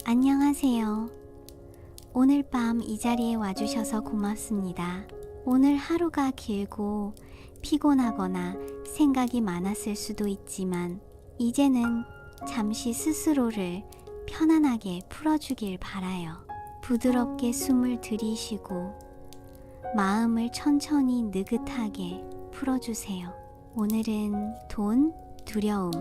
안녕하세요. 오늘 밤 이 자리에 와주셔서 고맙습니다. 오늘 하루가 길고 피곤하거나 생각이 많았을 수도 있지만 이제는 잠시 스스로를 편안하게 풀어주길 바라요. 부드럽게 숨을 들이쉬고 마음을 천천히 느긋하게 풀어주세요. 오늘은 돈, 두려움,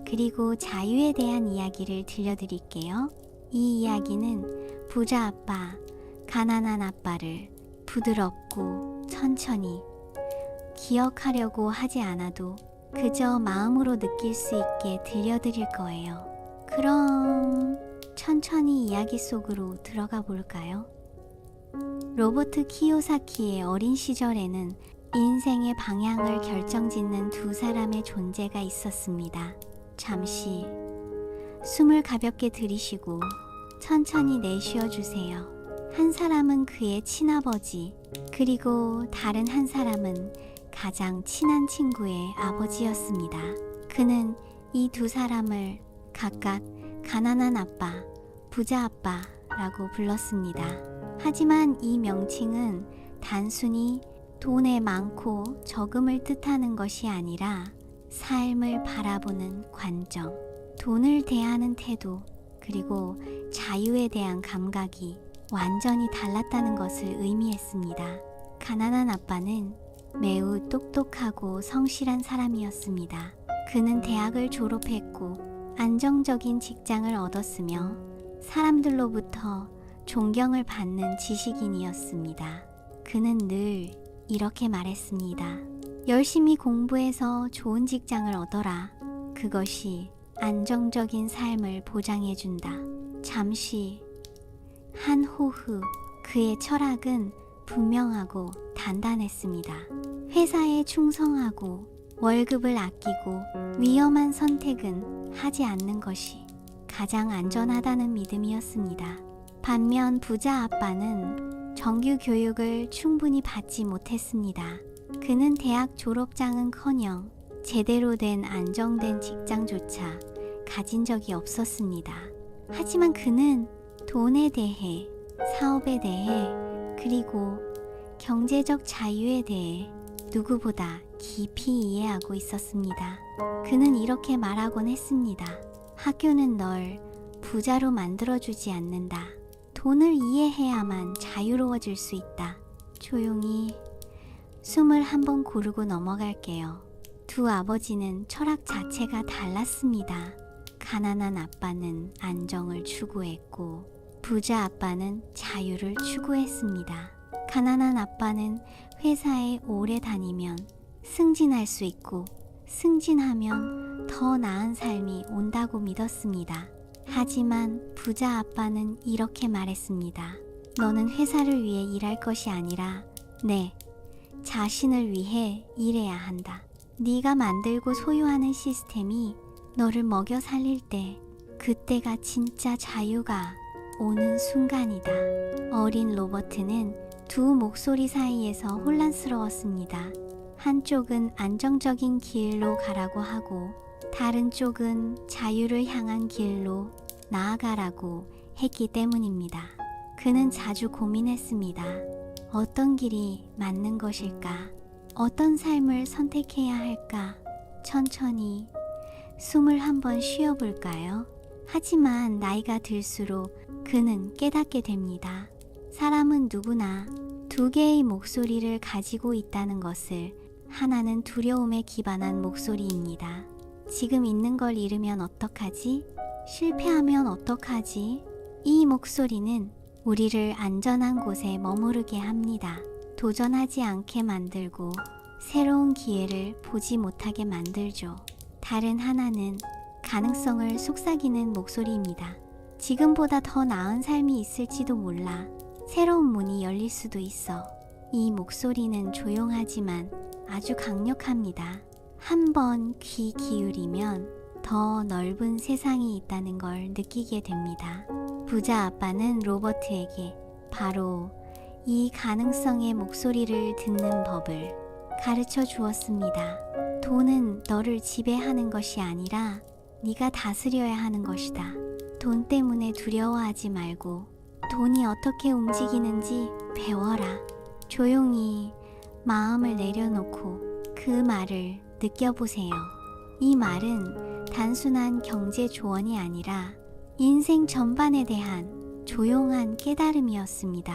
그리고 자유에 대한 이야기를 들려드릴게요. 이 이야기는 부자 아빠, 가난한 아빠를 부드럽고 천천히 기억하려고 하지 않아도 그저 마음으로 느낄 수 있게 들려드릴 거예요. 그럼 천천히 이야기 속으로 들어가 볼까요? 로버트 키요사키의 어린 시절에는 인생의 방향을 결정짓는 두 사람의 존재가 있었습니다. 잠시 숨을 가볍게 들이쉬고 천천히 내쉬어 주세요. 한 사람은 그의 친아버지, 그리고 다른 한 사람은 가장 친한 친구의 아버지였습니다. 그는 이 두 사람을 각각 가난한 아빠, 부자 아빠라고 불렀습니다. 하지만 이 명칭은 단순히 돈의 많고 적음을 뜻하는 것이 아니라 삶을 바라보는 관점, 돈을 대하는 태도, 그리고 자유에 대한 감각이 완전히 달랐다는 것을 의미했습니다. 가난한 아빠는 매우 똑똑하고 성실한 사람이었습니다. 그는 대학을 졸업했고 안정적인 직장을 얻었으며 사람들로부터 존경을 받는 지식인이었습니다. 그는 늘 이렇게 말했습니다. 열심히 공부해서 좋은 직장을 얻어라. 그것이 안정적인 삶을 보장해준다. 잠시 한 호흡, 그의 철학은 분명하고 단단했습니다. 회사에 충성하고 월급을 아끼고 위험한 선택은 하지 않는 것이 가장 안전하다는 믿음이었습니다. 반면 부자 아빠는 정규 교육을 충분히 받지 못했습니다. 그는 대학 졸업장은커녕 제대로 된 안정된 직장조차 가진 적이 없었습니다. 하지만 그는 돈에 대해, 사업에 대해, 그리고 경제적 자유에 대해 누구보다 깊이 이해하고 있었습니다. 그는 이렇게 말하곤 했습니다. 학교는 널 부자로 만들어주지 않는다. 돈을 이해해야만 자유로워질 수 있다. 조용히 숨을 한번 고르고 넘어갈게요. 두 아버지는 철학 자체가 달랐습니다. 가난한 아빠는 안정을 추구했고 부자 아빠는 자유를 추구했습니다. 가난한 아빠는 회사에 오래 다니면 승진할 수 있고 승진하면 더 나은 삶이 온다고 믿었습니다. 하지만 부자 아빠는 이렇게 말했습니다. 너는 회사를 위해 일할 것이 아니라 내 자신을 위해 일해야 한다. 네가 만들고 소유하는 시스템이 너를 먹여 살릴 때 그때가 진짜 자유가 오는 순간이다. 어린 로버트는 두 목소리 사이에서 혼란스러웠습니다. 한쪽은 안정적인 길로 가라고 하고 다른 쪽은 자유를 향한 길로 나아가라고 했기 때문입니다. 그는 자주 고민했습니다. 어떤 길이 맞는 것일까? 어떤 삶을 선택해야 할까? 천천히 숨을 한번 쉬어볼까요? 하지만 나이가 들수록 그는 깨닫게 됩니다. 사람은 누구나 두 개의 목소리를 가지고 있다는 것을. 하나는 두려움에 기반한 목소리입니다. 지금 있는 걸 잃으면 어떡하지? 실패하면 어떡하지? 이 목소리는 우리를 안전한 곳에 머무르게 합니다. 도전하지 않게 만들고 새로운 기회를 보지 못하게 만들죠. 다른 하나는 가능성을 속삭이는 목소리입니다. 지금보다 더 나은 삶이 있을지도 몰라. 새로운 문이 열릴 수도 있어. 이 목소리는 조용하지만 아주 강력합니다. 한번 귀 기울이면 더 넓은 세상이 있다는 걸 느끼게 됩니다. 부자 아빠는 로버트에게 바로 이 가능성의 목소리를 듣는 법을 가르쳐 주었습니다. 돈은 너를 지배하는 것이 아니라 네가 다스려야 하는 것이다. 돈 때문에 두려워하지 말고 돈이 어떻게 움직이는지 배워라. 조용히 마음을 내려놓고 그 말을 느껴보세요. 이 말은 단순한 경제 조언이 아니라 인생 전반에 대한 조용한 깨달음이었습니다.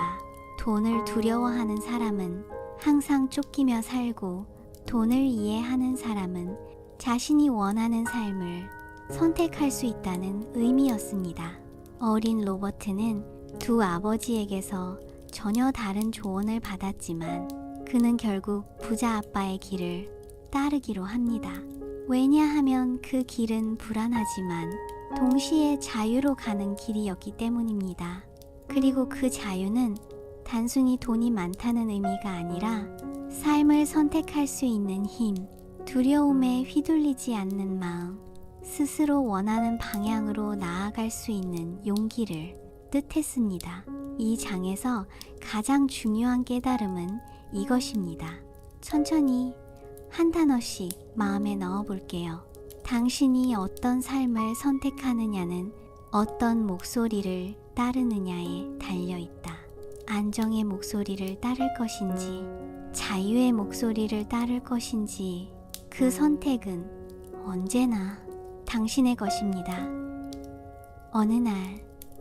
돈을 두려워하는 사람은 항상 쫓기며 살고, 돈을 이해하는 사람은 자신이 원하는 삶을 선택할 수 있다는 의미였습니다. 어린 로버트는 두 아버지에게서 전혀 다른 조언을 받았지만 그는 결국 부자 아빠의 길을 따르기로 합니다. 왜냐하면 그 길은 불안하지만 동시에 자유로 가는 길이었기 때문입니다. 그리고 그 자유는 단순히 돈이 많다는 의미가 아니라 삶을 선택할 수 있는 힘, 두려움에 휘둘리지 않는 마음, 스스로 원하는 방향으로 나아갈 수 있는 용기를 뜻했습니다. 이 장에서 가장 중요한 깨달음은 이것입니다. 천천히 한 단어씩 마음에 넣어 볼게요. 당신이 어떤 삶을 선택하느냐는 어떤 목소리를 따르느냐에 달려있다. 안정의 목소리를 따를 것인지, 자유의 목소리를 따를 것인지, 그 선택은 언제나 당신의 것입니다. 어느 날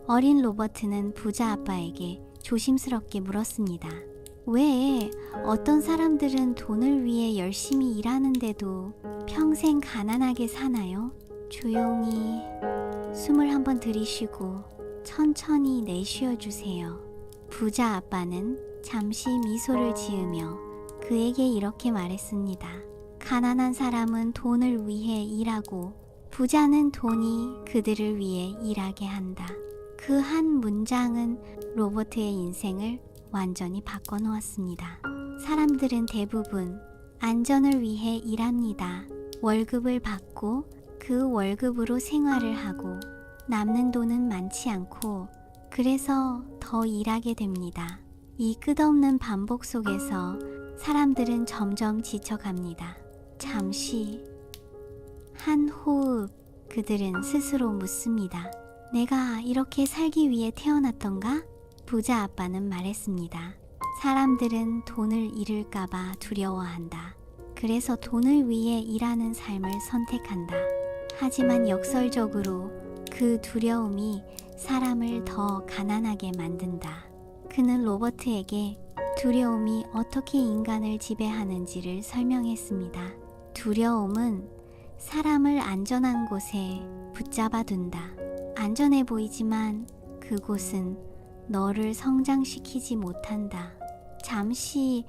어린 로버트는 부자 아빠에게 조심스럽게 물었습니다. 왜 어떤 사람들은 돈을 위해 열심히 일하는데도 평생 가난하게 사나요? 조용히 숨을 한번 들이쉬고 천천히 내쉬어 주세요. 부자 아빠는 잠시 미소를 지으며 그에게 이렇게 말했습니다. 가난한 사람은 돈을 위해 일하고 부자는 돈이 그들을 위해 일하게 한다. 그 한 문장은 로버트의 인생을 완전히 바꿔놓았습니다. 사람들은 대부분 안전을 위해 일합니다. 월급을 받고 그 월급으로 생활을 하고 남는 돈은 많지 않고 그래서 더 일하게 됩니다. 이 끝없는 반복 속에서 사람들은 점점 지쳐갑니다. 잠시 한 호흡, 그들은 스스로 묻습니다. 내가 이렇게 살기 위해 태어났던가? 부자 아빠는 말했습니다. 사람들은 돈을 잃을까봐 두려워한다. 그래서 돈을 위해 일하는 삶을 선택한다. 하지만 역설적으로 그 두려움이 사람을 더 가난하게 만든다. 그는 로버트에게 두려움이 어떻게 인간을 지배하는지를 설명했습니다. 두려움은 사람을 안전한 곳에 붙잡아 둔다. 안전해 보이지만 그곳은 너를 성장시키지 못한다. 잠시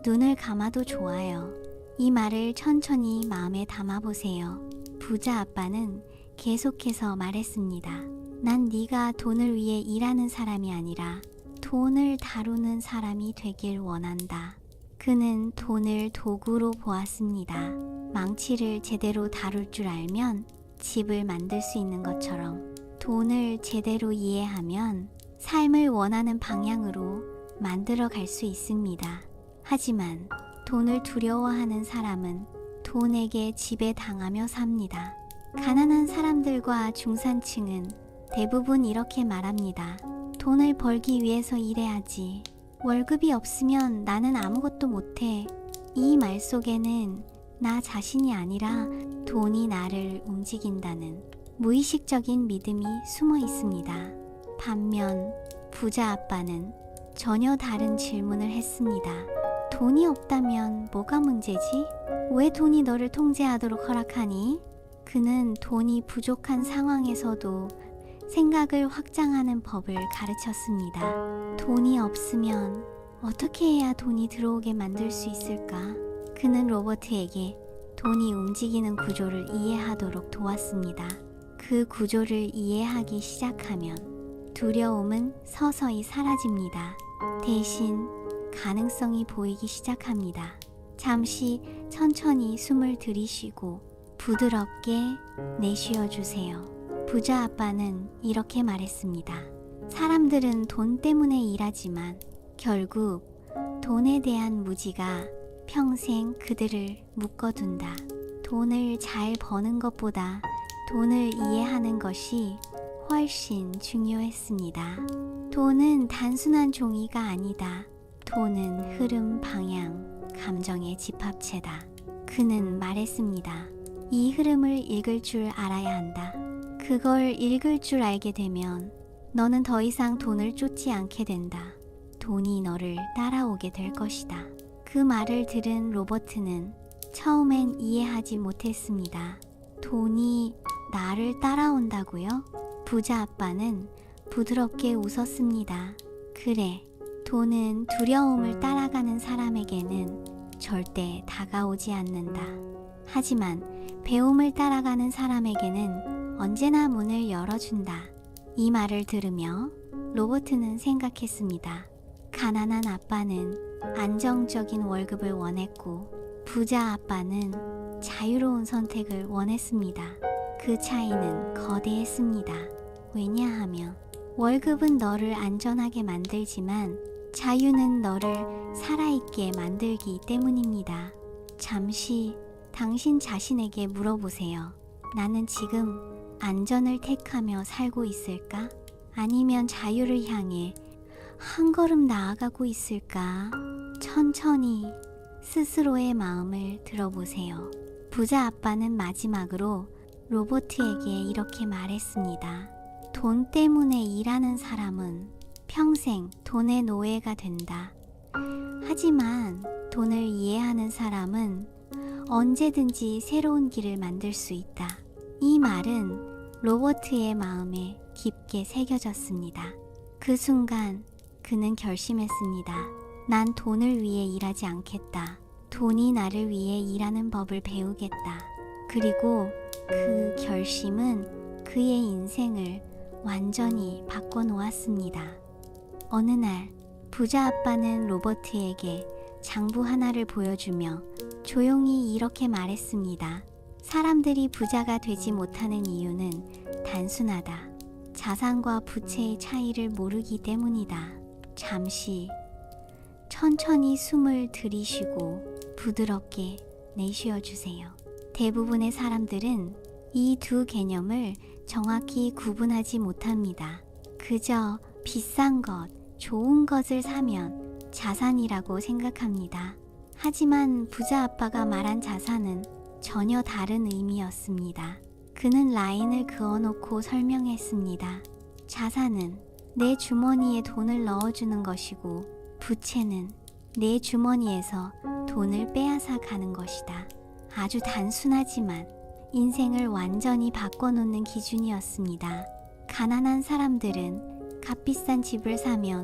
눈을 감아도 좋아요. 이 말을 천천히 마음에 담아보세요. 부자 아빠는 계속해서 말했습니다. 난 네가 돈을 위해 일하는 사람이 아니라 돈을 다루는 사람이 되길 원한다. 그는 돈을 도구로 보았습니다. 망치를 제대로 다룰 줄 알면 집을 만들 수 있는 것처럼 돈을 제대로 이해하면 삶을 원하는 방향으로 만들어 갈 수 있습니다. 하지만 돈을 두려워하는 사람은 돈에게 지배당하며 삽니다. 가난한 사람들과 중산층은 대부분 이렇게 말합니다. 돈을 벌기 위해서 일해야지. 월급이 없으면 나는 아무것도 못해. 이 말 속에는 나 자신이 아니라 돈이 나를 움직인다는 무의식적인 믿음이 숨어 있습니다. 반면 부자 아빠는 전혀 다른 질문을 했습니다. 돈이 없다면 뭐가 문제지? 왜 돈이 너를 통제하도록 허락하니? 그는 돈이 부족한 상황에서도 생각을 확장하는 법을 가르쳤습니다. 돈이 없으면 어떻게 해야 돈이 들어오게 만들 수 있을까? 그는 로버트에게 돈이 움직이는 구조를 이해하도록 도왔습니다. 그 구조를 이해하기 시작하면 두려움은 서서히 사라집니다. 대신 가능성이 보이기 시작합니다. 잠시 천천히 숨을 들이쉬고 부드럽게 내쉬어 주세요. 부자 아빠는 이렇게 말했습니다. 사람들은 돈 때문에 일하지만 결국 돈에 대한 무지가 평생 그들을 묶어둔다. 돈을 잘 버는 것보다 돈을 이해하는 것이 훨씬 중요했습니다. 돈은 단순한 종이가 아니다. 돈은 흐름, 방향, 감정의 집합체다. 그는 말했습니다. 이 흐름을 읽을 줄 알아야 한다. 그걸 읽을 줄 알게 되면 너는 더 이상 돈을 쫓지 않게 된다. 돈이 너를 따라오게 될 것이다. 그 말을 들은 로버트는 처음엔 이해하지 못했습니다. 돈이 나를 따라온다고요? 부자 아빠는 부드럽게 웃었습니다. 그래, 돈은 두려움을 따라가는 사람에게는 절대 다가오지 않는다. 하지만 배움을 따라가는 사람에게는 언제나 문을 열어준다. 이 말을 들으며 로버트는 생각했습니다. 가난한 아빠는 안정적인 월급을 원했고 부자 아빠는 자유로운 선택을 원했습니다. 그 차이는 거대했습니다. 왜냐하면 월급은 너를 안전하게 만들지만 자유는 너를 살아있게 만들기 때문입니다. 잠시 당신 자신에게 물어보세요. 나는 지금 안전을 택하며 살고 있을까? 아니면 자유를 향해 한 걸음 나아가고 있을까? 천천히 스스로의 마음을 들어보세요. 부자 아빠는 마지막으로 로버트에게 이렇게 말했습니다. 돈 때문에 일하는 사람은 평생 돈의 노예가 된다. 하지만 돈을 이해하는 사람은 언제든지 새로운 길을 만들 수 있다. 이 말은 로버트의 마음에 깊게 새겨졌습니다. 그 순간 그는 결심했습니다. 난 돈을 위해 일하지 않겠다. 돈이 나를 위해 일하는 법을 배우겠다. 그리고 그 결심은 그의 인생을 완전히 바꿔놓았습니다. 어느 날 부자 아빠는 로버트에게 장부 하나를 보여주며 조용히 이렇게 말했습니다. 사람들이 부자가 되지 못하는 이유는 단순하다. 자산과 부채의 차이를 모르기 때문이다. 잠시 천천히 숨을 들이쉬고 부드럽게 내쉬어 주세요. 대부분의 사람들은 이 두 개념을 정확히 구분하지 못합니다. 그저 비싼 것, 좋은 것을 사면 자산이라고 생각합니다. 하지만 부자 아빠가 말한 자산은 전혀 다른 의미였습니다. 그는 라인을 그어놓고 설명했습니다. 자산은 내 주머니에 돈을 넣어주는 것이고 부채는 내 주머니에서 돈을 빼앗아 가는 것이다. 아주 단순하지만 인생을 완전히 바꿔놓는 기준이었습니다. 가난한 사람들은 값비싼 집을 사면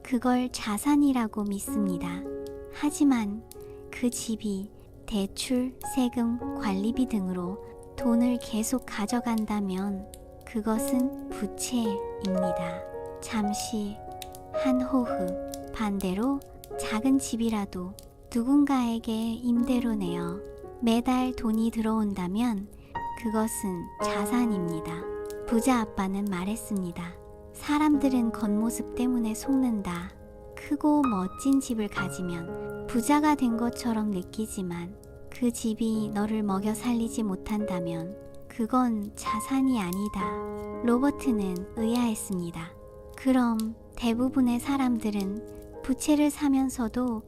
그걸 자산이라고 믿습니다. 하지만 그 집이 대출, 세금, 관리비 등으로 돈을 계속 가져간다면 그것은 부채입니다. 잠시 한 호흡. 반대로 작은 집이라도 누군가에게 임대로 내어 매달 돈이 들어온다면 그것은 자산입니다. 부자 아빠는 말했습니다. 사람들은 겉모습 때문에 속는다. 크고 멋진 집을 가지면 부자가 된 것처럼 느끼지만 그 집이 너를 먹여 살리지 못한다면 그건 자산이 아니다. 로버트는 의아했습니다. 그럼 대부분의 사람들은 부채를 사면서도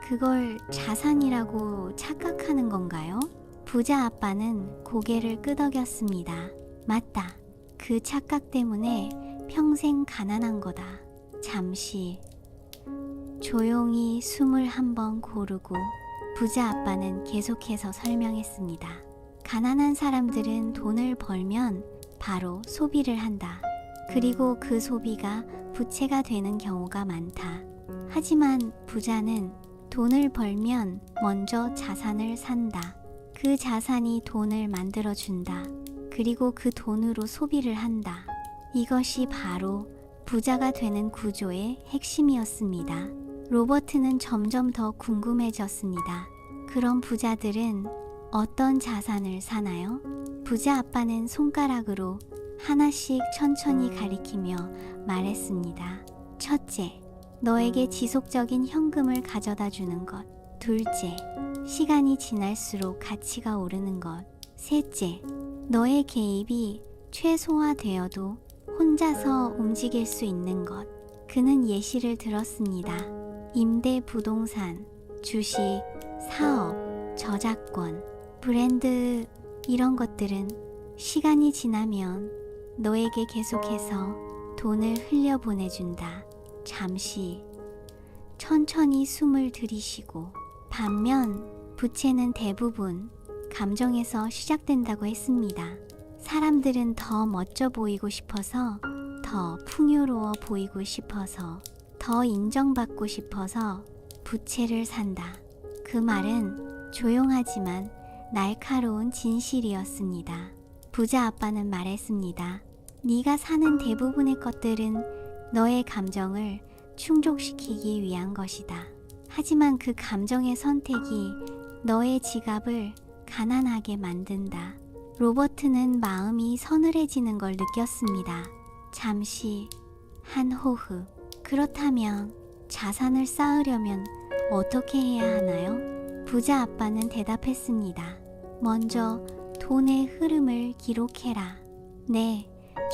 그걸 자산이라고 착각하는 건가요? 부자 아빠는 고개를 끄덕였습니다. 맞다. 그 착각 때문에 평생 가난한 거다. 잠시 조용히 숨을 한번 고르고 부자 아빠는 계속해서 설명했습니다. 가난한 사람들은 돈을 벌면 바로 소비를 한다. 그리고 그 소비가 부채가 되는 경우가 많다. 하지만 부자는 돈을 벌면 먼저 자산을 산다. 그 자산이 돈을 만들어준다. 그리고 그 돈으로 소비를 한다. 이것이 바로 부자가 되는 구조의 핵심이었습니다. 로버트는 점점 더 궁금해졌습니다. 그럼 부자들은 어떤 자산을 사나요? 부자 아빠는 손가락으로 하나씩 천천히 가리키며 말했습니다. 첫째, 너에게 지속적인 현금을 가져다 주는 것. 둘째, 시간이 지날수록 가치가 오르는 것. 셋째, 너의 개입이 최소화되어도 혼자서 움직일 수 있는 것. 그는 예시를 들었습니다. 임대 부동산, 주식, 사업, 저작권, 브랜드 이런 것들은 시간이 지나면 너에게 계속해서 돈을 흘려보내준다. 잠시 천천히 숨을 들이쉬고 반면 부채는 대부분 감정에서 시작된다고 했습니다. 사람들은 더 멋져 보이고 싶어서, 더 풍요로워 보이고 싶어서, 더 인정받고 싶어서 부채를 산다. 그 말은 조용하지만 날카로운 진실이었습니다. 부자 아빠는 말했습니다. 네가 사는 대부분의 것들은 너의 감정을 충족시키기 위한 것이다. 하지만 그 감정의 선택이 너의 지갑을 가난하게 만든다. 로버트는 마음이 서늘해지는 걸 느꼈습니다. 잠시 한 호흡. 그렇다면 자산을 쌓으려면 어떻게 해야 하나요? 부자 아빠는 대답했습니다. 먼저 돈의 흐름을 기록해라. 내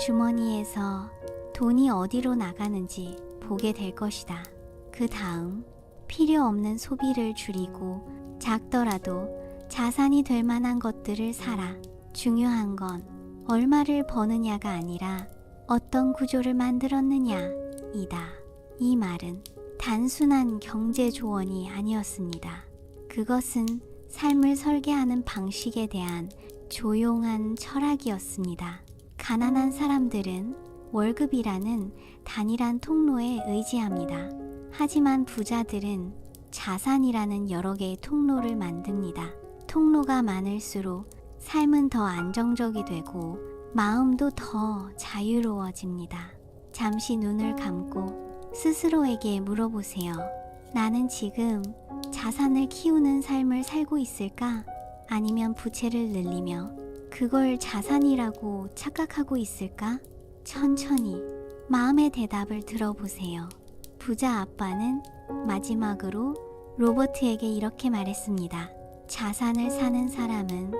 주머니에서 돈이 어디로 나가는지 보게 될 것이다. 그 다음 필요 없는 소비를 줄이고 작더라도 자산이 될 만한 것들을 사라. 중요한 건 얼마를 버느냐가 아니라 어떤 구조를 만들었느냐이다. 이 말은 단순한 경제 조언이 아니었습니다. 그것은 삶을 설계하는 방식에 대한 조용한 철학이었습니다. 가난한 사람들은 월급이라는 단일한 통로에 의지합니다. 하지만 부자들은 자산이라는 여러 개의 통로를 만듭니다. 통로가 많을수록 삶은 더 안정적이 되고 마음도 더 자유로워집니다. 잠시 눈을 감고 스스로에게 물어보세요. 나는 지금 자산을 키우는 삶을 살고 있을까? 아니면 부채를 늘리며 그걸 자산이라고 착각하고 있을까? 천천히 마음의 대답을 들어보세요. 부자 아빠는 마지막으로 로버트에게 이렇게 말했습니다. 자산을 사는 사람은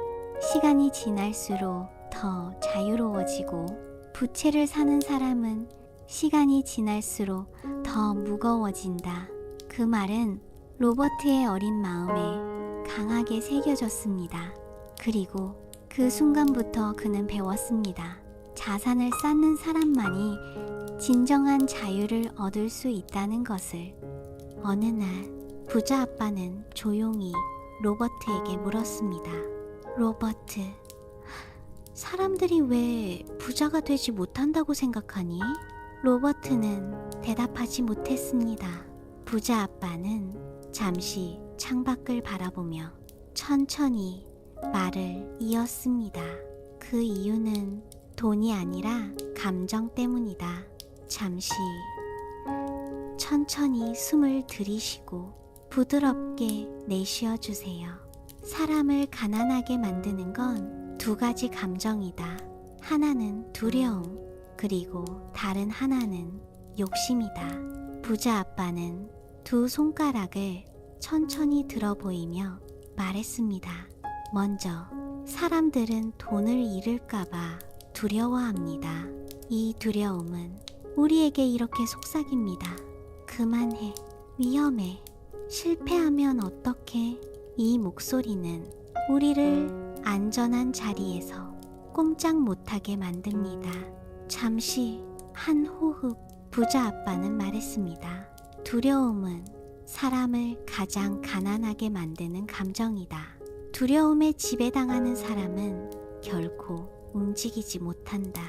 시간이 지날수록 더 자유로워지고 부채를 사는 사람은 시간이 지날수록 더 무거워진다. 그 말은 로버트의 어린 마음에 강하게 새겨졌습니다. 그리고 그 순간부터 그는 배웠습니다. 자산을 쌓는 사람만이 진정한 자유를 얻을 수 있다는 것을. 어느 날 부자 아빠는 조용히 로버트에게 물었습니다. 로버트, 사람들이 왜 부자가 되지 못한다고 생각하니? 로버트는 대답하지 못했습니다. 부자 아빠는 잠시 창밖을 바라보며 천천히 말을 이었습니다. 그 이유는 돈이 아니라 감정 때문이다. 잠시 천천히 숨을 들이쉬고 부드럽게 내쉬어 주세요. 사람을 가난하게 만드는 건 두 가지 감정이다. 하나는 두려움, 그리고 다른 하나는 욕심이다. 부자 아빠는 두 손가락을 천천히 들어 보이며 말했습니다. 먼저, 사람들은 돈을 잃을까봐 두려워합니다. 이 두려움은 우리에게 이렇게 속삭입니다. 그만해. 위험해. 실패하면 어떡해? 이 목소리는 우리를 안전한 자리에서 꼼짝 못하게 만듭니다. 잠시 한 호흡. 부자 아빠는 말했습니다. 두려움은 사람을 가장 가난하게 만드는 감정이다. 두려움에 지배당하는 사람은 결코 움직이지 못한다.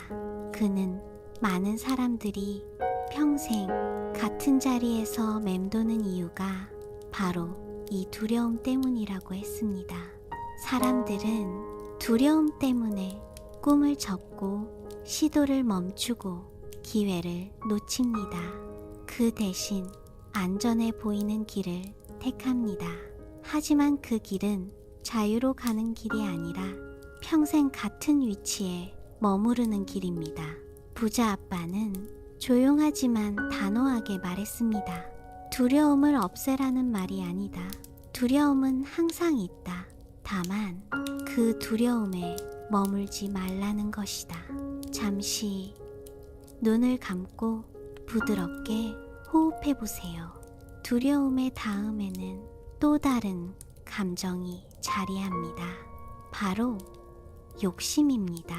그는 많은 사람들이 평생 같은 자리에서 맴도는 이유가 바로 이 두려움 때문이라고 했습니다. 사람들은 두려움 때문에 꿈을 접고 시도를 멈추고 기회를 놓칩니다. 그 대신 안전해 보이는 길을 택합니다. 하지만 그 길은 자유로 가는 길이 아니라 평생 같은 위치에 머무르는 길입니다. 부자 아빠는 조용하지만 단호하게 말했습니다. 두려움을 없애라는 말이 아니다. 두려움은 항상 있다. 다만 그 두려움에 머물지 말라는 것이다. 잠시 눈을 감고 부드럽게 호흡해 보세요. 두려움의 다음에는 또 다른 감정이 자리합니다. 바로 욕심입니다.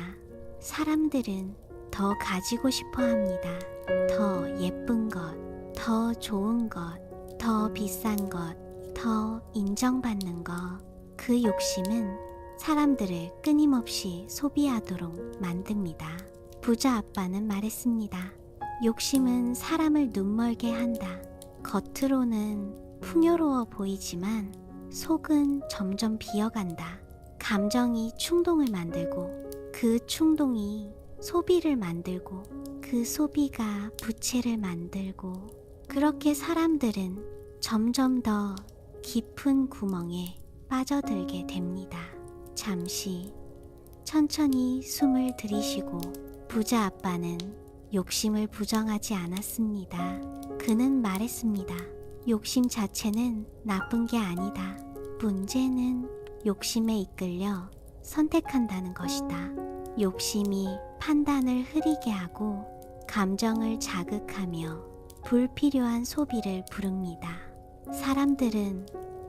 사람들은 더 가지고 싶어 합니다. 더 예쁜 것, 더 좋은 것, 더 비싼 것, 더 인정받는 것. 그 욕심은 사람들을 끊임없이 소비하도록 만듭니다. 부자 아빠는 말했습니다. 욕심은 사람을 눈멀게 한다. 겉으로는 풍요로워 보이지만 속은 점점 비어간다. 감정이 충동을 만들고 그 충동이 소비를 만들고 그 소비가 부채를 만들고 그렇게 사람들은 점점 더 깊은 구멍에 빠져들게 됩니다. 잠시 천천히 숨을 들이쉬고 부자 아빠는 욕심을 부정하지 않았습니다. 그는 말했습니다. 욕심 자체는 나쁜 게 아니다. 문제는 욕심에 이끌려 선택한다는 것이다. 욕심이 판단을 흐리게 하고 감정을 자극하며 불필요한 소비를 부릅니다. 사람들은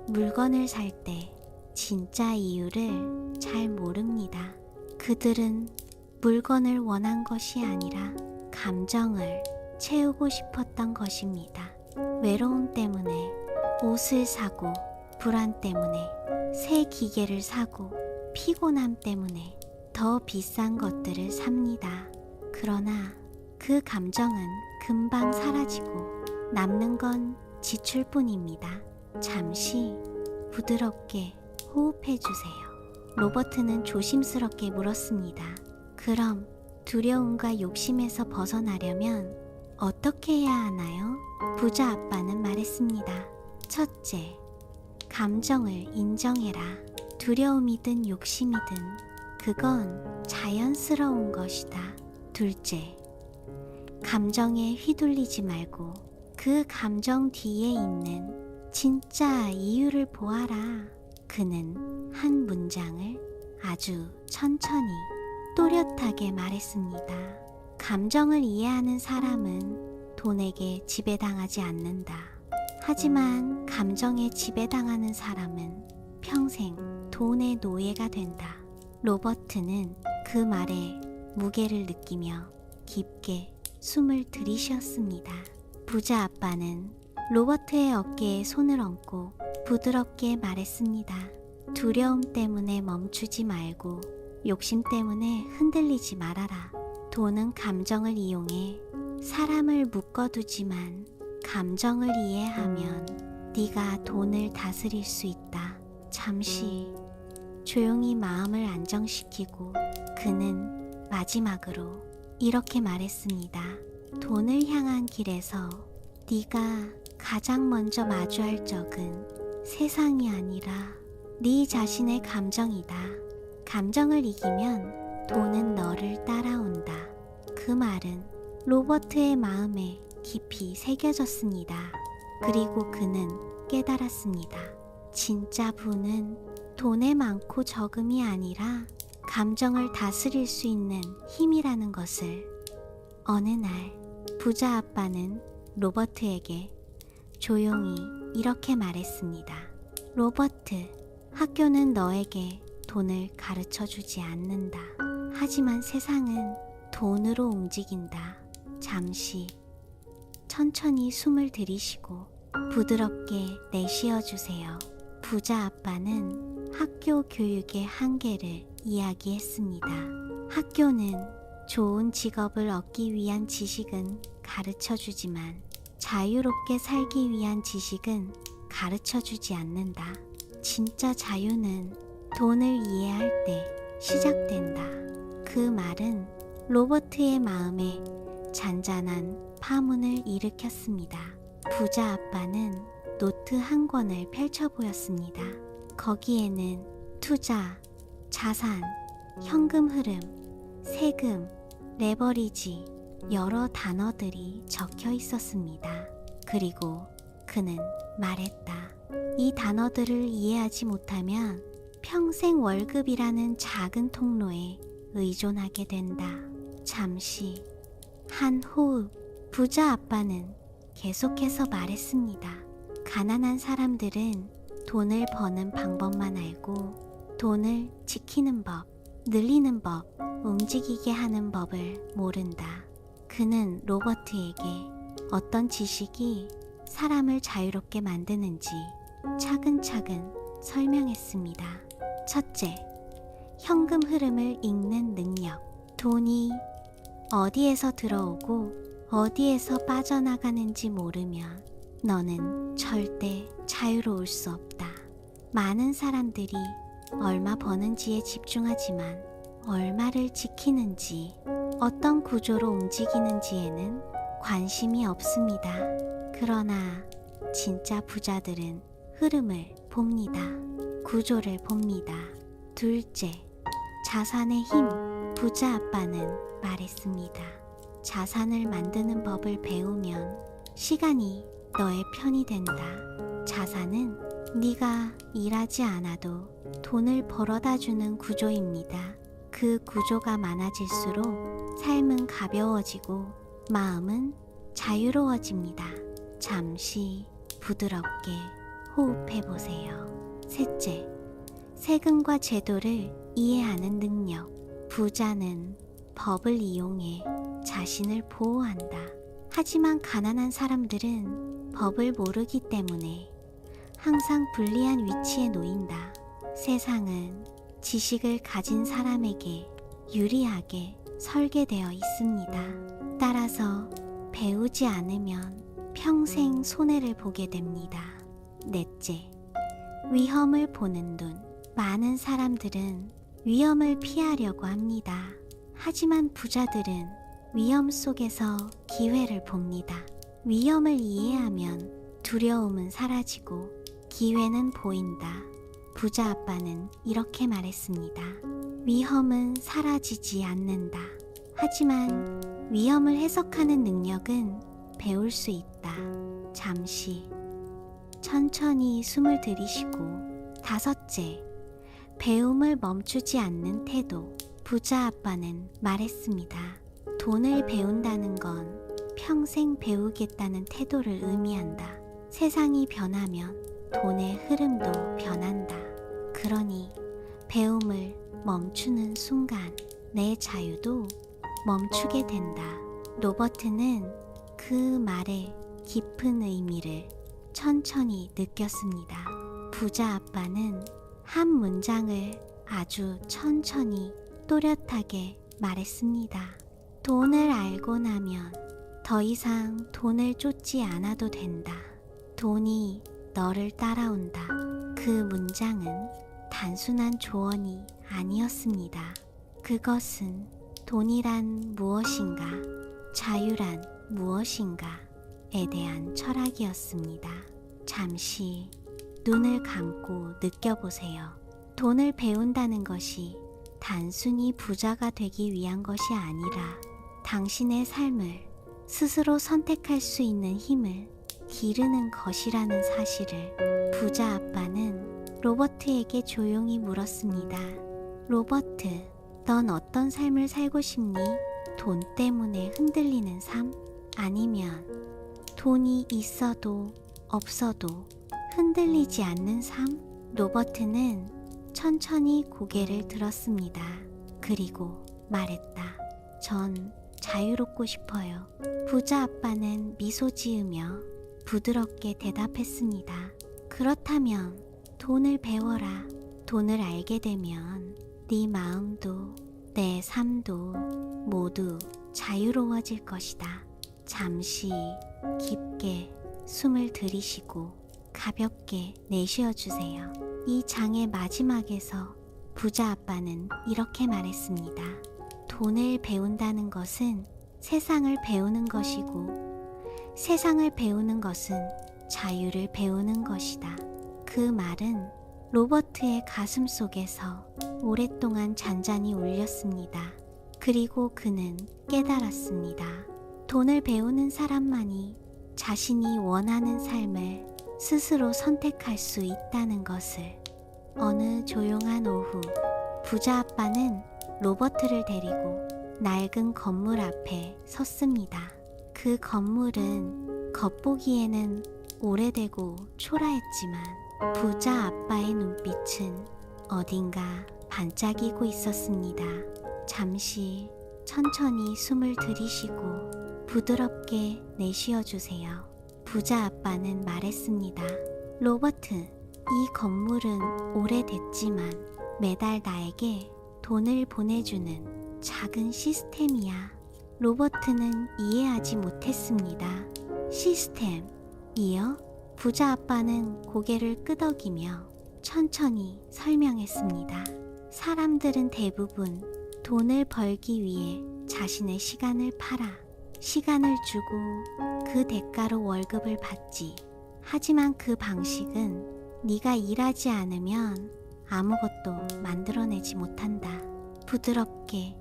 물건을 살 때 진짜 이유를 잘 모릅니다. 그들은 물건을 원한 것이 아니라 감정을 채우고 싶었던 것입니다. 외로움 때문에 옷을 사고, 불안 때문에 새 기계를 사고, 피곤함 때문에 더 비싼 것들을 삽니다. 그러나 그 감정은 금방 사라지고 남는 건 지출뿐입니다. 잠시 부드럽게 호흡해 주세요. 로버트는 조심스럽게 물었습니다. 그럼 두려움과 욕심에서 벗어나려면 어떻게 해야 하나요? 부자 아빠는 말했습니다. 첫째, 감정을 인정해라. 두려움이든 욕심이든 그건 자연스러운 것이다. 둘째, 감정에 휘둘리지 말고 그 감정 뒤에 있는 진짜 이유를 보아라. 그는 한 문장을 아주 천천히 또렷하게 말했습니다. 감정을 이해하는 사람은 돈에게 지배당하지 않는다. 하지만 감정에 지배당하는 사람은 평생 돈의 노예가 된다. 로버트는 그 말에 무게를 느끼며 깊게 숨을 들이쉬었습니다. 부자 아빠는 로버트의 어깨에 손을 얹고 부드럽게 말했습니다. 두려움 때문에 멈추지 말고 욕심 때문에 흔들리지 말아라. 돈은 감정을 이용해 사람을 묶어두지만 감정을 이해하면 네가 돈을 다스릴 수 있다. 잠시 조용히 마음을 안정시키고 그는 마지막으로 이렇게 말했습니다. 돈을 향한 길에서 네가 가장 먼저 마주할 적은 세상이 아니라 네 자신의 감정이다. 감정을 이기면 돈은 너를 따라온다. 그 말은 로버트의 마음에 깊이 새겨졌습니다. 그리고 그는 깨달았습니다. 진짜 부는 돈의 많고 적음이 아니라 감정을 다스릴 수 있는 힘이라는 것을. 어느 날 부자 아빠는 로버트에게 조용히 이렇게 말했습니다. 로버트, 학교는 너에게 돈을 가르쳐 주지 않는다. 하지만 세상은 돈으로 움직인다. 잠시 천천히 숨을 들이쉬고 부드럽게 내쉬어 주세요. 부자 아빠는 학교 교육의 한계를 이야기했습니다. 학교는 좋은 직업을 얻기 위한 지식은 가르쳐 주지만 자유롭게 살기 위한 지식은 가르쳐 주지 않는다. 진짜 자유는 돈을 이해할 때 시작된다. 그 말은 로버트의 마음에 잔잔한 파문을 일으켰습니다. 부자 아빠는 노트 한 권을 펼쳐 보였습니다. 거기에는 투자, 자산, 현금 흐름, 세금, 레버리지, 여러 단어들이 적혀 있었습니다. 그리고 그는 말했다. 이 단어들을 이해하지 못하면 평생 월급이라는 작은 통로에 의존하게 된다. 잠시 한 호흡, 부자 아빠는 계속해서 말했습니다. 가난한 사람들은 돈을 버는 방법만 알고 돈을 지키는 법, 늘리는 법, 움직이게 하는 법을 모른다. 그는 로버트에게 어떤 지식이 사람을 자유롭게 만드는지 차근차근 설명했습니다. 첫째, 현금 흐름을 읽는 능력. 돈이 어디에서 들어오고 어디에서 빠져나가는지 모르면 너는 절대 자유로울 수 없다. 많은 사람들이 얼마 버는지에 집중하지만 얼마를 지키는지, 어떤 구조로 움직이는지에는 관심이 없습니다. 그러나 진짜 부자들은 흐름을 봅니다. 구조를 봅니다. 둘째, 자산의 힘. 부자 아빠는 말했습니다. 자산을 만드는 법을 배우면 시간이 너의 편이 된다. 자산은 네가 일하지 않아도 돈을 벌어다 주는 구조입니다. 그 구조가 많아질수록 삶은 가벼워지고 마음은 자유로워집니다. 잠시 부드럽게 호흡해 보세요. 셋째, 세금과 제도를 이해하는 능력. 부자는 법을 이용해 자신을 보호한다. 하지만 가난한 사람들은 법을 모르기 때문에 항상 불리한 위치에 놓인다. 세상은 지식을 가진 사람에게 유리하게 설계되어 있습니다. 따라서 배우지 않으면 평생 손해를 보게 됩니다. 넷째, 위험을 보는 눈. 많은 사람들은 위험을 피하려고 합니다. 하지만 부자들은 위험 속에서 기회를 봅니다. 위험을 이해하면 두려움은 사라지고 기회는 보인다. 부자 아빠는 이렇게 말했습니다. 위험은 사라지지 않는다. 하지만 위험을 해석하는 능력은 배울 수 있다. 잠시 천천히 숨을 들이쉬고. 다섯째, 배움을 멈추지 않는 태도. 부자 아빠는 말했습니다. 돈을 배운다는 건 평생 배우겠다는 태도를 의미한다. 세상이 변하면 돈의 흐름도 변한다. 그러니 배움을 멈추는 순간 내 자유도 멈추게 된다. 로버트는 그 말의 깊은 의미를 천천히 느꼈습니다. 부자 아빠는 한 문장을 아주 천천히 또렷하게 말했습니다. 돈을 알고 나면 더 이상 돈을 쫓지 않아도 된다. 돈이 너를 따라온다. 그 문장은 단순한 조언이 아니었습니다. 그것은 돈이란 무엇인가, 자유란 무엇인가에 대한 철학이었습니다. 잠시 눈을 감고 느껴보세요. 돈을 배운다는 것이 단순히 부자가 되기 위한 것이 아니라 당신의 삶을 스스로 선택할 수 있는 힘을 기르는 것이라는 사실을 부자 아빠는 로버트에게 조용히 물었습니다. 로버트, 넌 어떤 삶을 살고 싶니? 돈 때문에 흔들리는 삶? 아니면 돈이 있어도 없어도 흔들리지 않는 삶? 로버트는 천천히 고개를 들었습니다. 그리고 말했다. 전 자유롭고 싶어요. 부자 아빠는 미소 지으며 부드럽게 대답했습니다. 그렇다면 돈을 배워라. 돈을 알게 되면 네 마음도 내 삶도 모두 자유로워질 것이다. 잠시 깊게 숨을 들이쉬고 가볍게 내쉬어주세요. 이 장의 마지막에서 부자 아빠는 이렇게 말했습니다. 돈을 배운다는 것은 세상을 배우는 것이고 세상을 배우는 것은 자유를 배우는 것이다. 그 말은 로버트의 가슴 속에서 오랫동안 잔잔히 울렸습니다. 그리고 그는 깨달았습니다. 돈을 배우는 사람만이 자신이 원하는 삶을 스스로 선택할 수 있다는 것을. 어느 조용한 오후, 부자 아빠는 로버트를 데리고 낡은 건물 앞에 섰습니다. 그 건물은 겉보기에는 오래되고 초라했지만 부자 아빠의 눈빛은 어딘가 반짝이고 있었습니다. 잠시 천천히 숨을 들이쉬고 부드럽게 내쉬어주세요. 부자 아빠는 말했습니다. 로버트, 이 건물은 오래됐지만 매달 나에게 돈을 보내주는 작은 시스템이야. 로버트는 이해하지 못했습니다. 시스템이요? 부자 아빠는 고개를 끄덕이며 천천히 설명했습니다. 사람들은 대부분 돈을 벌기 위해 자신의 시간을 팔아 시간을 주고 그 대가로 월급을 받지. 하지만 그 방식은 네가 일하지 않으면 아무것도 만들어내지 못한다. 부드럽게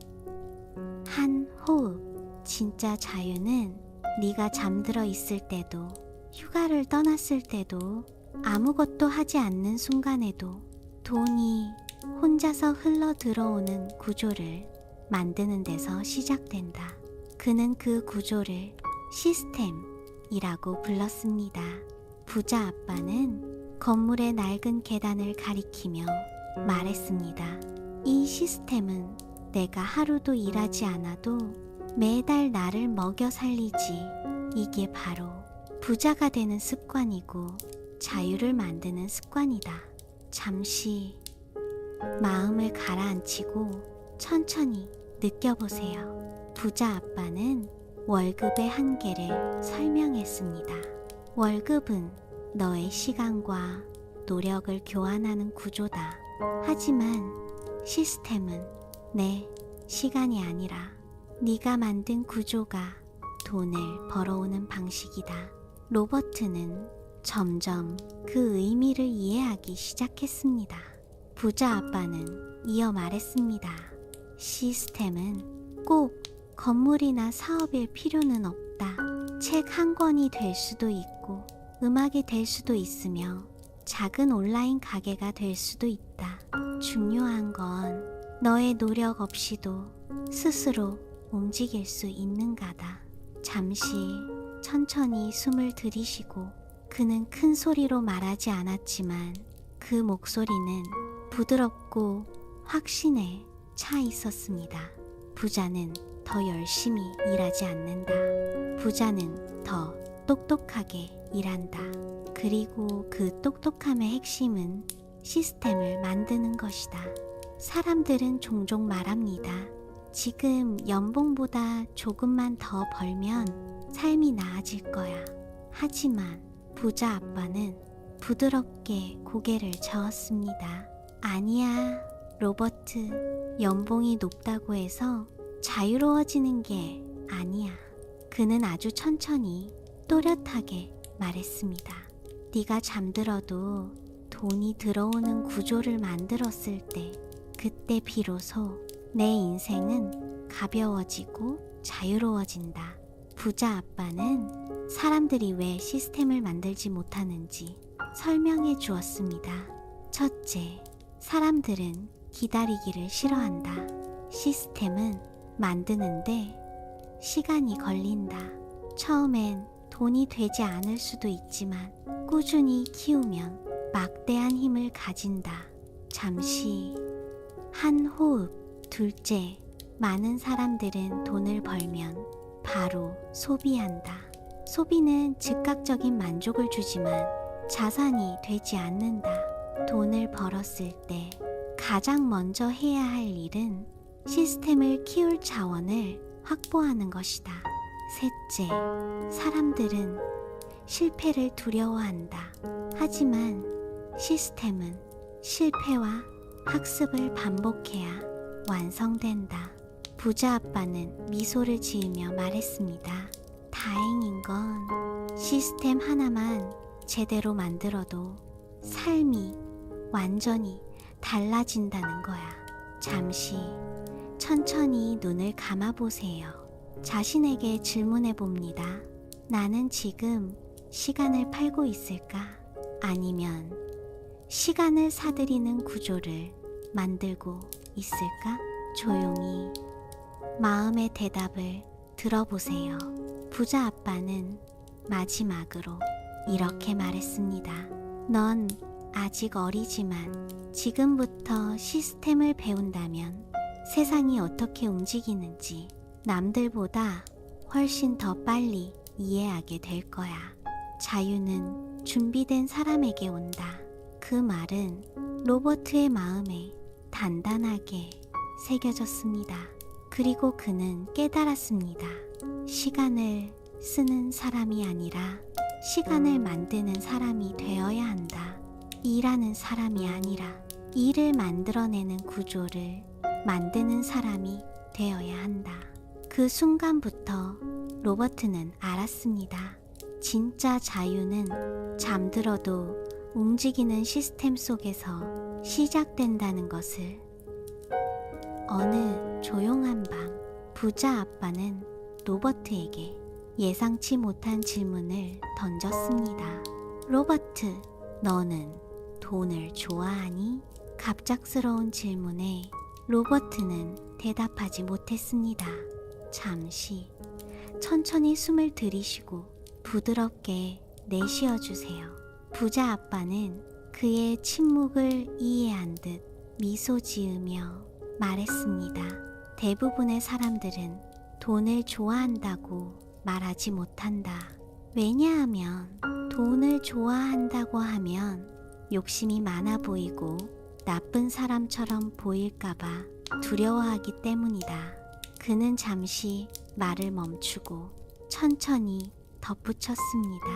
한 호흡. 진짜 자유는 네가 잠들어 있을 때도, 휴가를 떠났을 때도, 아무것도 하지 않는 순간에도 돈이 혼자서 흘러 들어오는 구조를 만드는 데서 시작된다. 그는 그 구조를 시스템이라고 불렀습니다. 부자 아빠는 건물의 낡은 계단을 가리키며 말했습니다. 이 시스템은 내가 하루도 일하지 않아도 매달 나를 먹여 살리지. 이게 바로 부자가 되는 습관이고 자유를 만드는 습관이다. 잠시 마음을 가라앉히고 천천히 느껴보세요. 부자 아빠는 월급의 한계를 설명했습니다. 월급은 너의 시간과 노력을 교환하는 구조다. 하지만 시스템은 내 시간이 아니라 네가 만든 구조가 돈을 벌어오는 방식이다. 로버트는 점점 그 의미를 이해하기 시작했습니다. 부자 아빠는 이어 말했습니다. 시스템은 꼭 건물이나 사업일 필요는 없다. 책 한 권이 될 수도 있고 음악이 될 수도 있으며 작은 온라인 가게가 될 수도 있다. 중요한 건 너의 노력 없이도 스스로 움직일 수 있는가다. 잠시 천천히 숨을 들이쉬고 그는 큰 소리로 말하지 않았지만 그 목소리는 부드럽고 확신에 차 있었습니다. 부자는 더 열심히 일하지 않는다. 부자는 더 똑똑하게 일한다. 그리고 그 똑똑함의 핵심은 시스템을 만드는 것이다. 사람들은 종종 말합니다. 지금 연봉보다 조금만 더 벌면 삶이 나아질 거야. 하지만 부자 아빠는 부드럽게 고개를 저었습니다. 아니야, 로버트. 연봉이 높다고 해서 자유로워지는 게 아니야. 그는 아주 천천히 또렷하게 말했습니다. 네가 잠들어도 돈이 들어오는 구조를 만들었을 때, 그때 비로소 내 인생은 가벼워지고 자유로워진다. 부자 아빠는 사람들이 왜 시스템을 만들지 못하는지 설명해 주었습니다. 첫째, 사람들은 기다리기를 싫어한다. 시스템은 만드는데 시간이 걸린다. 처음엔 돈이 되지 않을 수도 있지만 꾸준히 키우면 막대한 힘을 가진다. 잠시 한 호흡. 둘째, 많은 사람들은 돈을 벌면 바로 소비한다. 소비는 즉각적인 만족을 주지만 자산이 되지 않는다. 돈을 벌었을 때 가장 먼저 해야 할 일은 시스템을 키울 자원을 확보하는 것이다. 셋째, 사람들은 실패를 두려워한다. 하지만 시스템은 실패와 학습을 반복해야 완성된다. 부자 아빠는 미소를 지으며 말했습니다. 다행인 건 시스템 하나만 제대로 만들어도 삶이 완전히 달라진다는 거야. 잠시 천천히 눈을 감아보세요. 자신에게 질문해 봅니다. 나는 지금 시간을 팔고 있을까? 아니면 시간을 사들이는 구조를 만들고 있을까? 조용히 마음의 대답을 들어보세요. 부자 아빠는 마지막으로 이렇게 말했습니다. 넌 아직 어리지만 지금부터 시스템을 배운다면 세상이 어떻게 움직이는지 남들보다 훨씬 더 빨리 이해하게 될 거야. 자유는 준비된 사람에게 온다. 그 말은 로버트의 마음에 단단하게 새겨졌습니다. 그리고 그는 깨달았습니다. 시간을 쓰는 사람이 아니라 시간을 만드는 사람이 되어야 한다. 일하는 사람이 아니라 일을 만들어내는 구조를 만드는 사람이 되어야 한다. 그 순간부터 로버트는 알았습니다. 진짜 자유는 잠들어도 움직이는 시스템 속에서 시작된다는 것을. 어느 조용한 밤, 부자 아빠는 로버트에게 예상치 못한 질문을 던졌습니다. 로버트, 너는 돈을 좋아하니? 갑작스러운 질문에 로버트는 대답하지 못했습니다. 잠시 천천히 숨을 들이쉬고 부드럽게 내쉬어주세요. 부자 아빠는 그의 침묵을 이해한 듯 미소 지으며 말했습니다. 대부분의 사람들은 돈을 좋아한다고 말하지 못한다. 왜냐하면 돈을 좋아한다고 하면 욕심이 많아 보이고 나쁜 사람처럼 보일까봐 두려워하기 때문이다. 그는 잠시 말을 멈추고 천천히 덧붙였습니다.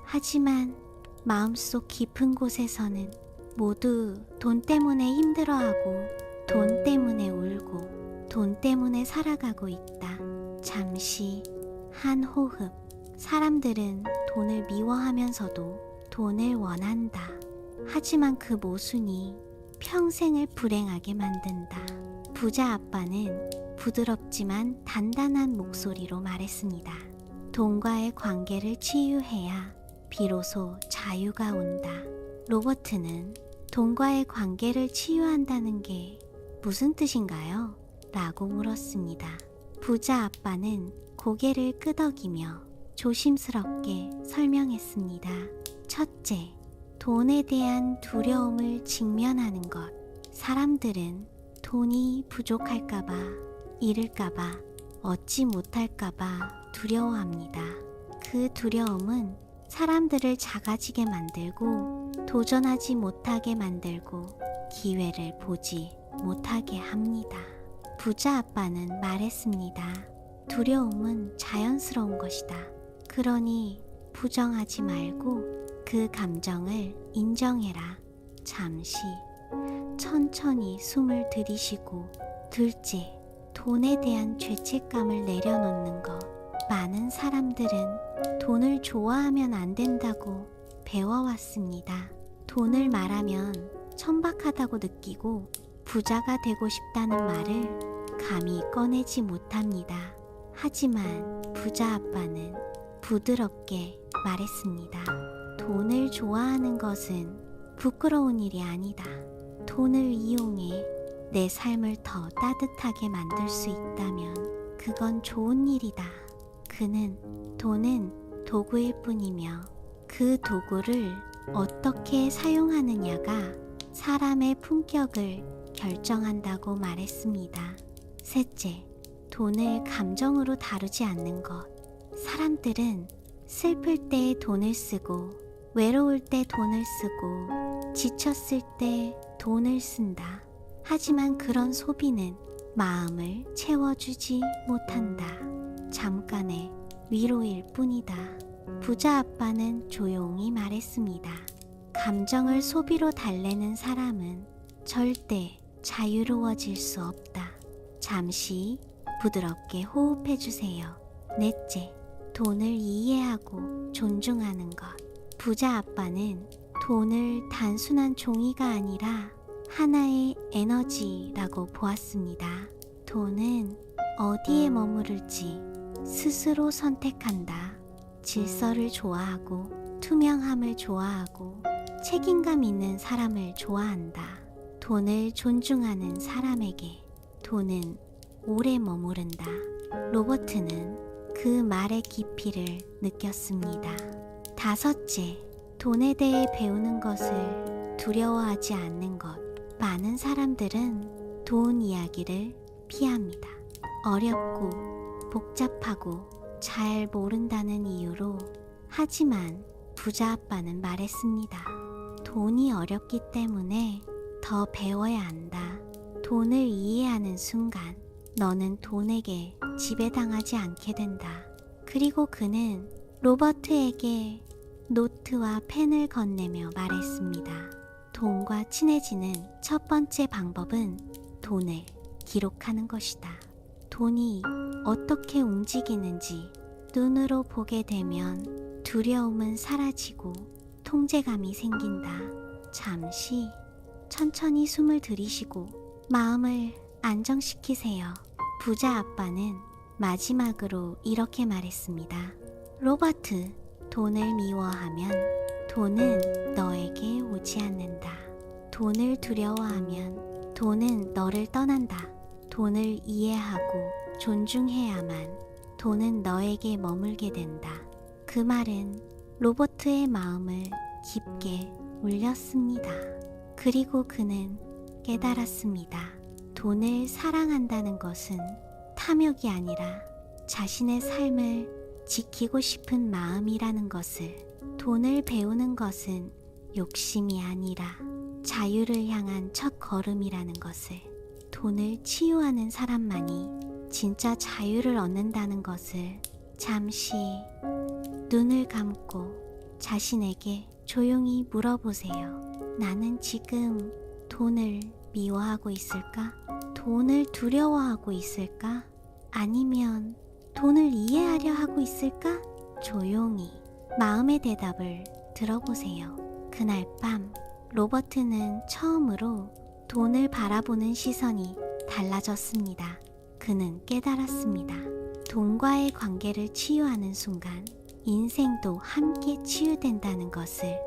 하지만 마음속 깊은 곳에서는 모두 돈 때문에 힘들어하고 돈 때문에 울고 돈 때문에 살아가고 있다. 잠시 한 호흡. 사람들은 돈을 미워하면서도 돈을 원한다. 하지만 그 모순이 평생을 불행하게 만든다. 부자 아빠는 부드럽지만 단단한 목소리로 말했습니다. 돈과의 관계를 치유해야 비로소 자유가 온다. 로버트는 돈과의 관계를 치유한다는 게 무슨 뜻인가요? 라고 물었습니다. 부자 아빠는 고개를 끄덕이며 조심스럽게 설명했습니다. 첫째, 돈에 대한 두려움을 직면하는 것. 사람들은 돈이 부족할까봐, 잃을까봐, 얻지 못할까봐 두려워합니다. 그 두려움은 사람들을 작아지게 만들고 도전하지 못하게 만들고 기회를 보지 못하게 합니다. 부자 아빠는 말했습니다. 두려움은 자연스러운 것이다. 그러니 부정하지 말고 그 감정을 인정해라. 잠시 천천히 숨을 들이쉬고. 둘째, 돈에 대한 죄책감을 내려놓는 것. 많은 사람들은 돈을 좋아하면 안 된다고 배워왔습니다. 돈을 말하면 천박하다고 느끼고 부자가 되고 싶다는 말을 감히 꺼내지 못합니다. 하지만 부자 아빠는 부드럽게 말했습니다. 돈을 좋아하는 것은 부끄러운 일이 아니다. 돈을 이용해 내 삶을 더 따뜻하게 만들 수 있다면 그건 좋은 일이다. 돈은 도구일 뿐이며 그 도구를 어떻게 사용하느냐가 사람의 품격을 결정한다고 말했습니다. 셋째, 돈을 감정으로 다루지 않는 것. 사람들은 슬플 때 돈을 쓰고 외로울 때 돈을 쓰고 지쳤을 때 돈을 쓴다. 하지만 그런 소비는 마음을 채워주지 못한다. 잠깐의 위로일 뿐이다. 부자 아빠는 조용히 말했습니다. 감정을 소비로 달래는 사람은 절대 자유로워질 수 없다. 잠시 부드럽게 호흡해 주세요. 넷째, 돈을 이해하고 존중하는 것. 부자 아빠는 돈을 단순한 종이가 아니라 하나의 에너지라고 보았습니다. 돈은 어디에 머무를지 스스로 선택한다. 질서를 좋아하고 투명함을 좋아하고 책임감 있는 사람을 좋아한다. 돈을 존중하는 사람에게 돈은 오래 머무른다. 로버트는 그 말의 깊이를 느꼈습니다. 다섯째, 돈에 대해 배우는 것을 두려워하지 않는 것. 많은 사람들은 돈 이야기를 피합니다. 어렵고 복잡하고 잘 모른다는 이유로. 하지만 부자 아빠는 말했습니다. 돈이 어렵기 때문에 더 배워야 한다. 돈을 이해하는 순간 너는 돈에게 지배당하지 않게 된다. 그리고 그는 로버트에게 노트와 펜을 건네며 말했습니다. 돈과 친해지는 첫 번째 방법은 돈을 기록하는 것이다. 돈이 어떻게 움직이는지 눈으로 보게 되면 두려움은 사라지고 통제감이 생긴다. 잠시 천천히 숨을 들이쉬고 마음을 안정시키세요. 부자 아빠는 마지막으로 이렇게 말했습니다. 로버트, 돈을 미워하면 돈은 너에게 오지 않는다. 돈을 두려워하면 돈은 너를 떠난다. 돈을 이해하고 존중해야만 돈은 너에게 머물게 된다. 그 말은 로버트의 마음을 깊게 울렸습니다. 그리고 그는 깨달았습니다. 돈을 사랑한다는 것은 탐욕이 아니라 자신의 삶을 지키고 싶은 마음이라는 것을. 돈을 배우는 것은 욕심이 아니라 자유를 향한 첫 걸음이라는 것을. 돈을 치유하는 사람만이 진짜 자유를 얻는다는 것을. 잠시 눈을 감고 자신에게 조용히 물어보세요. 나는 지금 돈을 미워하고 있을까? 돈을 두려워하고 있을까? 아니면 돈을 이해하려 하고 있을까? 조용히 마음의 대답을 들어보세요. 그날 밤 로버트는 처음으로 돈을 바라보는 시선이 달라졌습니다. 그는 깨달았습니다. 돈과의 관계를 치유하는 순간 인생도 함께 치유된다는 것을.